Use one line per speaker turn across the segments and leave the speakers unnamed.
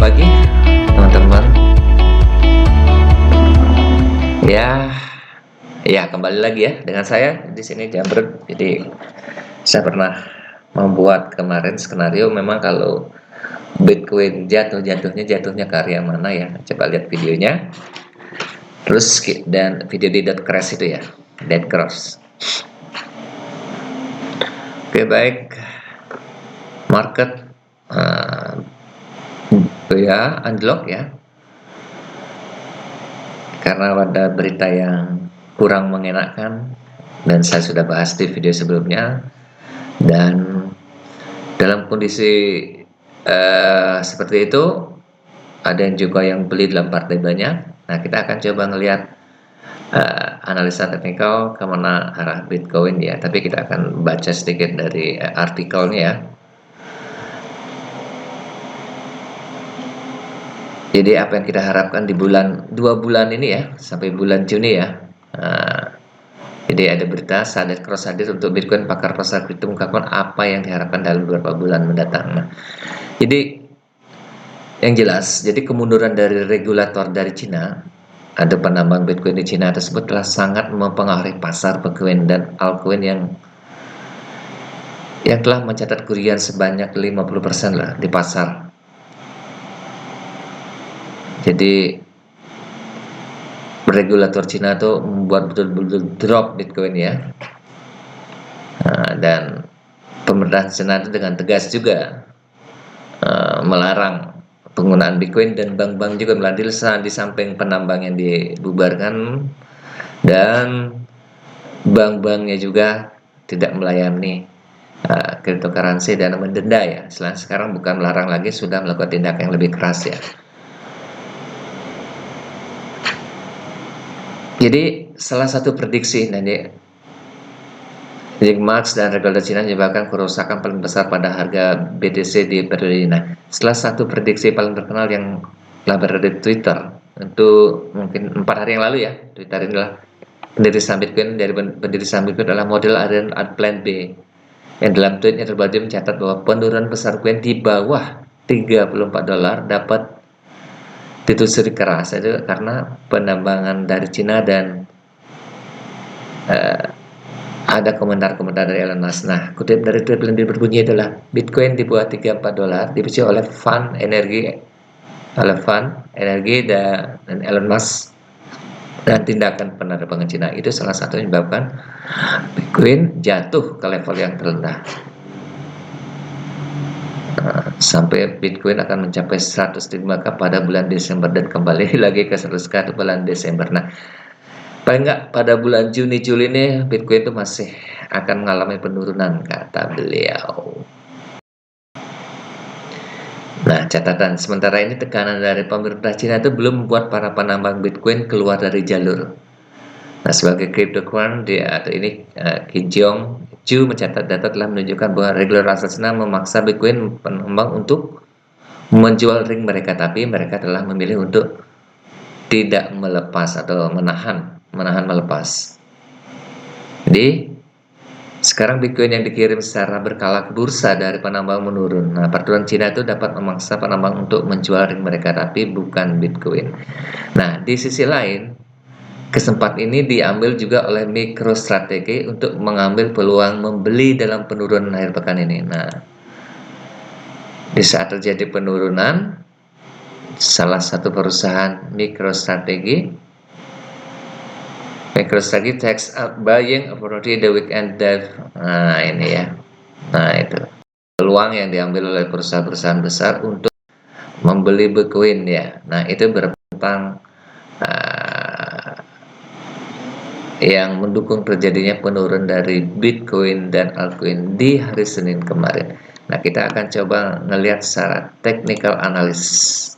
Selamat pagi, teman-teman. Ya, kembali lagi ya dengan saya di sini Jamrut. Jadi saya pernah membuat kemarin skenario memang kalau Bitcoin jatuhnya ke area mana ya. Coba lihat videonya. Terus dan video di .crash itu ya, .cross. Oke, baik. Market ya unlock ya. Karena ada berita yang kurang mengenakan dan saya sudah bahas di video sebelumnya, dan dalam kondisi seperti itu ada yang juga yang beli dalam partai banyak. Nah, kita akan coba ngelihat analisa teknikal kemana arah Bitcoin ya, tapi kita akan baca sedikit dari artikelnya ya. Jadi apa yang kita harapkan di 2 bulan ini ya, sampai bulan Juni ya. Jadi ada berita Sadet Cross hadir untuk Bitcoin, pakar pasar kripto mengungkapkan apa yang diharapkan dalam beberapa bulan mendatang. Nah, jadi yang jelas, jadi kemunduran dari regulator dari Cina, ada penambang Bitcoin di Cina tersebut telah sangat mempengaruhi pasar Bitcoin dan altcoin yang telah mencatat kerugian sebanyak 50% lah di pasar. Jadi regulator Cina tuh membuat betul-betul drop Bitcoin ya. Dan pemerintah Cina itu dengan tegas juga melarang penggunaan Bitcoin, dan bank-bank juga meladil di samping penambang yang dibubarkan, dan bank-banknya juga tidak melayani cryptocurrency dan mendenda ya. Sekarang bukan melarang lagi, sudah melakukan tindakan yang lebih keras ya. Jadi salah satu prediksi jadi Marx dan regulator Cina menyebabkan kerusakan paling besar pada harga BTC di periode ini. Nah, salah satu prediksi paling terkenal yang telah berada di Twitter itu mungkin 4 hari yang lalu ya. Twitter inilah pendiri saham Bitcoin, dari pendiri saham Bitcoin adalah model Aaron Plan B, yang dalam tweetnya terbagi mencatat bahwa penurunan besar Bitcoin di bawah $34 dapat ditelusuri keras itu karena penambangan dari Cina, dan ada komentar-komentar dari Elon Musk. Nah, kutip dari tweet yang berbunyi adalah Bitcoin di bawah $34 dipicu oleh fund energi dan Elon Musk dan tindakan penerbangan Cina. Itu salah satu yang menyebabkan Bitcoin jatuh ke level yang terendah. Sampai Bitcoin akan mencapai 105k pada bulan Desember dan kembali lagi ke 100k bulan Desember. Nah, paling nggak pada bulan Juni Juli ini Bitcoin itu masih akan mengalami penurunan, kata beliau. Nah, catatan sementara ini tekanan dari pemerintah Cina itu belum membuat para penambang Bitcoin keluar dari jalur. Nah, sebagai cryptocurrency dia atau ini Kijong Ju mencatat data telah menunjukkan bahwa regulator Cina memaksa Bitcoin penambang untuk menjual ring mereka, tapi mereka telah memilih untuk tidak melepas atau menahan melepas. Jadi sekarang Bitcoin yang dikirim secara berkala ke bursa dari penambang menurun. Nah, peraturan Cina itu dapat memaksa penambang untuk menjual ring mereka, tapi bukan Bitcoin. Nah, di sisi lain, kesempatan ini diambil juga oleh MicroStrategy untuk mengambil peluang membeli dalam penurunan akhir pekan ini. Nah, di saat terjadi penurunan, salah satu perusahaan MicroStrategy takes up buying opportunity the weekend dive. Nah, ini ya. Nah, itu peluang yang diambil oleh perusahaan-perusahaan besar untuk membeli Bitcoin ya. Nah, itu bertentang yang mendukung terjadinya penurunan dari Bitcoin dan altcoin di hari Senin kemarin. Nah, kita akan coba ngelihat secara technical analysis.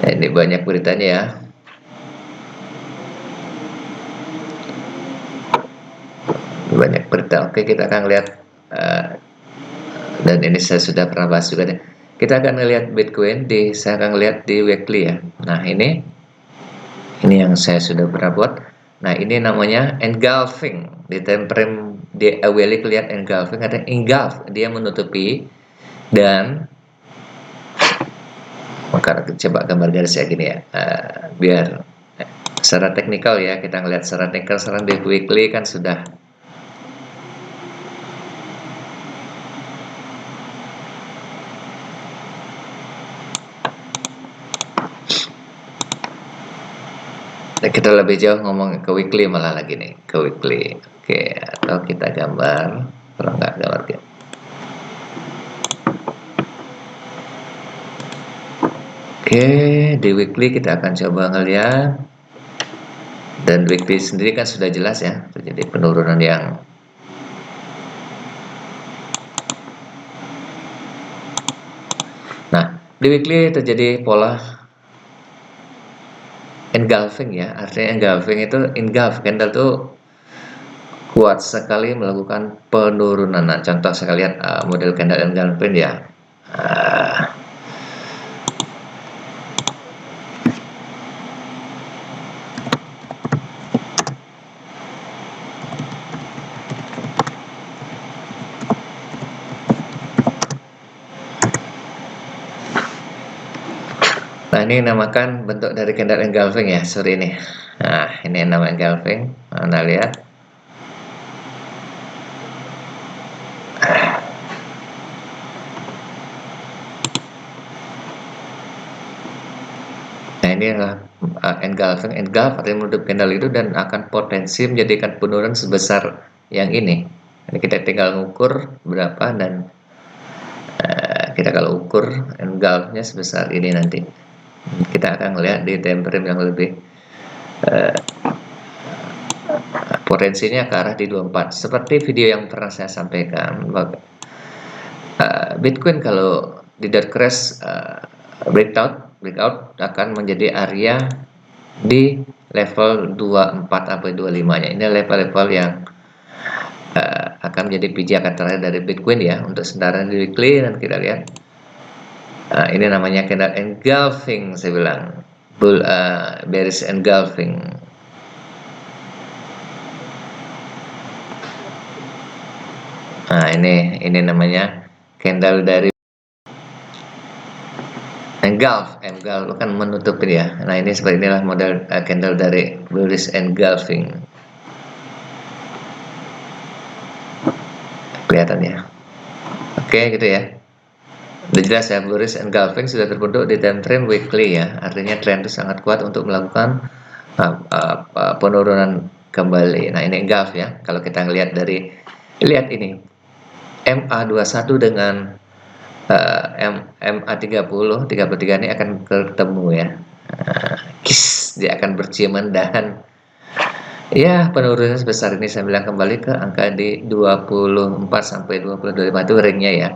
Nah, ini banyak beritanya ya. Banyak berita. Oke, kita akan lihat dan ini saya sudah pernah bahas juga deh. Kita akan melihat Bitcoin saya akan lihat di weekly ya. Nah, ini yang saya sudah pernah buat. Nah, ini namanya engulfing. Di time frame di weekly lihat engulfing, ada engulf, dia menutupi, dan coba gambar garis ya gini ya, biar secara teknikal ya, kita ngelihat secara teknikal. Sekarang di weekly kan sudah kita lebih jauh ngomong ke weekly malah lagi nih, ke weekly. Oke, atau kita gambar, kalau nggak gambar gitu. Oke, di weekly kita akan coba ngeliat, dan weekly sendiri kan sudah jelas ya, terjadi penurunan yang di weekly terjadi pola engulfing ya. Artinya engulfing itu, engulf candle tuh kuat sekali melakukan penurunan. Nah, contoh saya lihat model candle engulfing ya. Nah, ini namakan bentuk dari candle engulfing ya, sorry ini. Nah, ini nama engulfing. Anda lihat. Nah, ini adalah engulfing. Engulf artinya menutup candle itu dan akan potensi menjadikan penurunan sebesar yang ini. Jadi kita tinggal mengukur berapa, dan kita kalau ukur engulfnya sebesar ini nanti. Kita akan melihat di time frame yang lebih potensinya ke arah di 24. Seperti video yang pernah saya sampaikan, Bitcoin kalau di dark crash breakout akan menjadi area di level 24 sampai 25 nya. Ini level-level yang akan menjadi pijakan terakhir dari Bitcoin ya untuk sementara di weekly. Dan kita lihat ini namanya candle engulfing, saya bilang bearish engulfing. Nah, ini namanya candle dari engulf kan menutup ya. Nah, ini seperti inilah model candle dari bearish engulfing. Kelihatan ya. Oke, gitu ya. Udah jelas ya, bearish engulfing sudah terbentuk di time frame weekly ya. Artinya tren itu sangat kuat untuk melakukan penurunan kembali. Nah, ini engulf ya. Kalau kita ngelihat dari, lihat ini MA21 dengan MA33 ini akan ketemu ya. Dia akan berciuman, dan ya penurunan sebesar ini saya bilang kembali ke angka di 24 sampai 25 itu ringnya ya.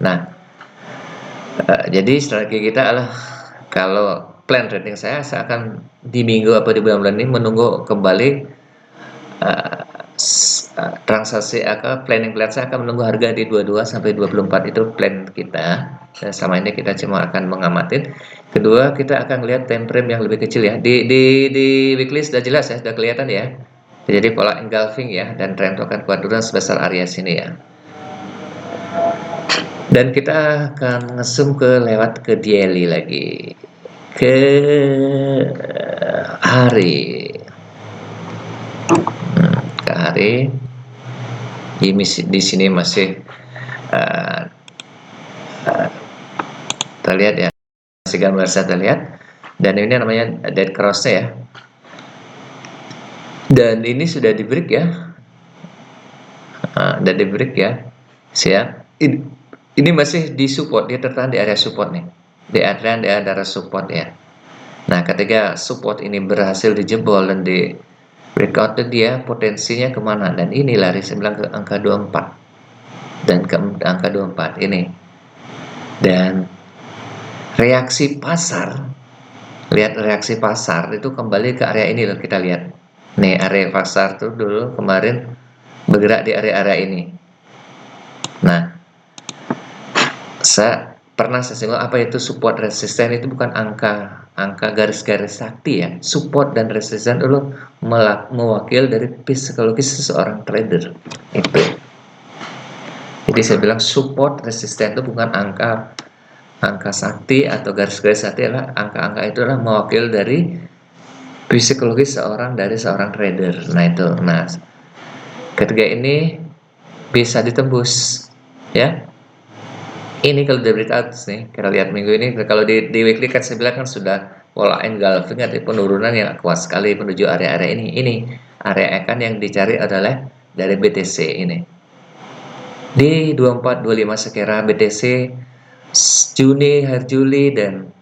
Nah, jadi strategi kita adalah, kalau plan trading saya akan di minggu apa di bulan-bulan ini menunggu kembali transaksi planning plan saya akan menunggu harga di 22 sampai 24, itu plan kita. Dan selama ini kita cuma akan mengamati. Kedua, kita akan lihat time frame yang lebih kecil ya. Di weekly sudah jelas ya, sudah kelihatan ya. Jadi pola engulfing ya, dan tren itu akan kuat turun sebesar area sini ya. Dan kita akan nge-zoom lewat ke daily lagi, ke hari. Ke hari. Di sini masih terlihat ya, masih gambar saya terlihat. Dan ini namanya dead cross ya. Dan ini sudah di break ya. Dan di break ya. Siap. Ini masih di support, dia tertahan di area support nih. Di area support ya. Nah, ketika support ini berhasil dijebol dan di breakout, dia potensinya kemana? Dan ini lari sebelah ke angka 24 dan ke angka 24 ini. Dan reaksi pasar, lihat reaksi pasar itu kembali ke area ini loh, kita lihat. Nih, area pasar tuh dulu kemarin bergerak di area-area ini. Nah, saya singgung apa itu support resisten. Itu bukan angka garis-garis sakti ya. Support dan resisten dulu mewakil dari psikologis seseorang trader itu. Jadi saya bilang support resisten itu bukan angka angka sakti atau garis-garis sakti adalah angka-angka itu adalah mewakili dari psikologis dari seorang trader. Nah itu, nah ketiga ini bisa ditembus, ya. Ini kalau dari atas nih, kita lihat minggu ini, kalau di weekly kan saya bilang kan sudah pola engulfing atau penurunan yang kuat sekali menuju area-area ini. Ini area kan yang dicari adalah dari BTC ini. Di 24-25 sekira BTC Juni, akhir Juli dan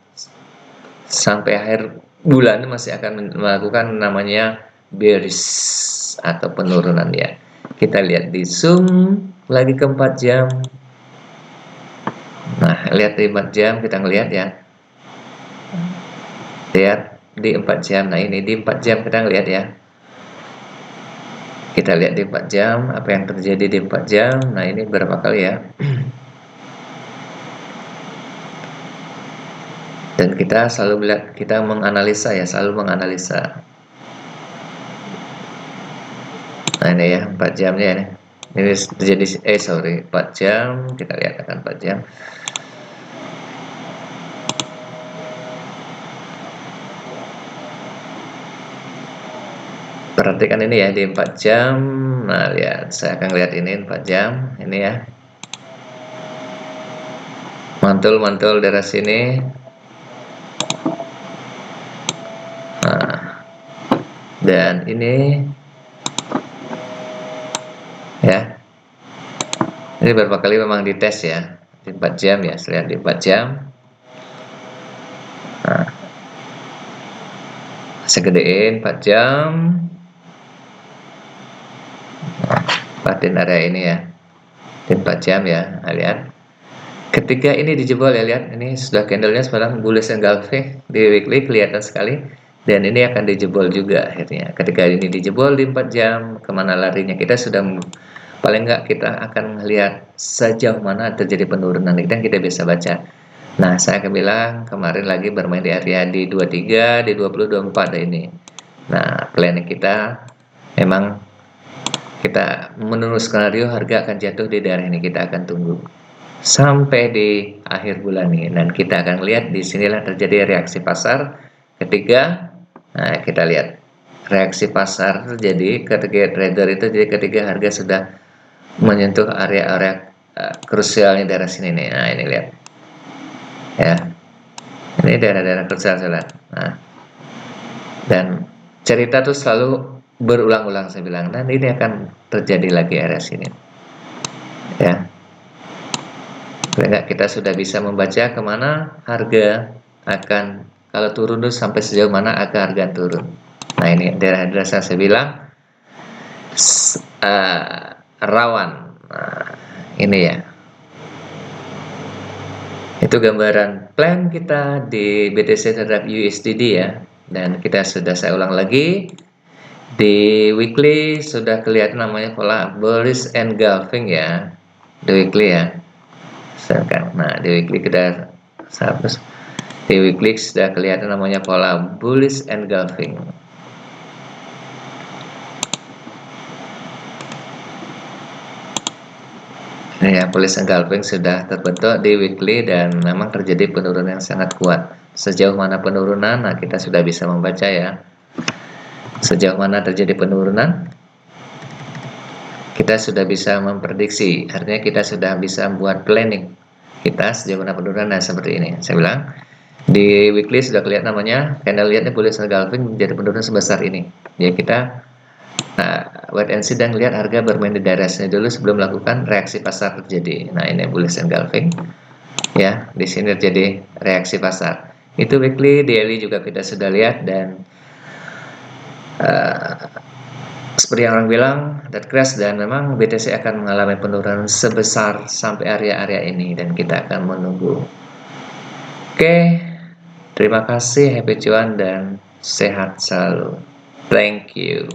sampai akhir bulan masih akan melakukan namanya bearish atau penurunan ya. Kita lihat di zoom lagi ke 4 jam. Nah, lihat di 4 jam kita ngelihat ya. Lihat di 4 jam. Nah, ini di 4 jam kita ngelihat ya. Kita lihat di 4 jam apa yang terjadi di 4 jam. Nah, ini berapa kali ya? Dan kita selalu melihat, kita menganalisa ya, selalu menganalisa. Nah, ini ya 4 jamnya ini. Ini terjadi 4 jam, kita lihat akan 4 jam. Perhatikan ini ya di 4 jam. Nah, lihat, saya akan lihat ini 4 jam, ini ya. Mantul dari sini. Nah, dan ini ya. Ini beberapa kali memang dites ya di 4 jam ya, saya lihat di 4 jam. Nah, saya gedein 4 jam. Patin area ini ya di 4 jam ya. Nah, lihat ketika ini dijebol ya, lihat ini sudah candlenya sekarang bullish engulfing di weekly kelihatan sekali, dan ini akan dijebol juga akhirnya. Ketika ini dijebol di 4 jam, kemana larinya? Kita sudah paling enggak kita akan melihat sejauh mana terjadi penurunan, dan kita bisa baca. Nah, saya akan bilang kemarin lagi bermain di area di 23, di 20, 24 ini. Nah, planning kita memang kita menurut skenario harga akan jatuh di daerah ini. Kita akan tunggu sampai di akhir bulan ini, dan kita akan lihat di sinilah terjadi reaksi pasar ketika kita lihat reaksi pasar terjadi ketika trader itu, jadi ketika harga sudah menyentuh area-area krusialnya daerah sini nih. Nah, ini lihat ya, ini daerah-daerah krusial saya lihat. Nah, dan cerita tuh selalu berulang-ulang saya bilang, dan ini akan terjadi lagi area sini ya. Kita sudah bisa membaca kemana harga akan, kalau turun dulu sampai sejauh mana akan harga turun. Nah, ini daerah-daerah saya bilang rawan. Nah, ini ya, itu gambaran plan kita di BTC terhadap USDD ya. Dan kita sudah, saya ulang lagi, di weekly sudah kelihatan namanya pola bullish engulfing ya, di weekly ya. Nah, di weekly kita hapus. Di weekly sudah kelihatan namanya pola bullish engulfing. Ini ya, bullish engulfing sudah terbentuk di weekly, dan memang terjadi penurunan yang sangat kuat. Sejauh mana penurunan? Nah, kita sudah bisa membaca ya. Sejauh mana terjadi penurunan? Kita sudah bisa memprediksi, artinya kita sudah bisa membuat planning kita sejauh mana penurunan. Nah, seperti ini saya bilang di weekly sudah kelihatan namanya candle lihatnya bullish engulfing menjadi penurunan sebesar ini ya. Kita wait and see dan lihat harga bermain di daerah sini dulu sebelum melakukan reaksi pasar terjadi. Nah, ini bullish engulfing ya, di sini terjadi reaksi pasar. Itu weekly, daily juga kita sudah lihat, dan seperti yang orang bilang, that crash, dan memang BTC akan mengalami penurunan sebesar sampai area-area ini, dan kita akan menunggu. Oke, terima kasih, happy cuan dan sehat selalu. Thank you.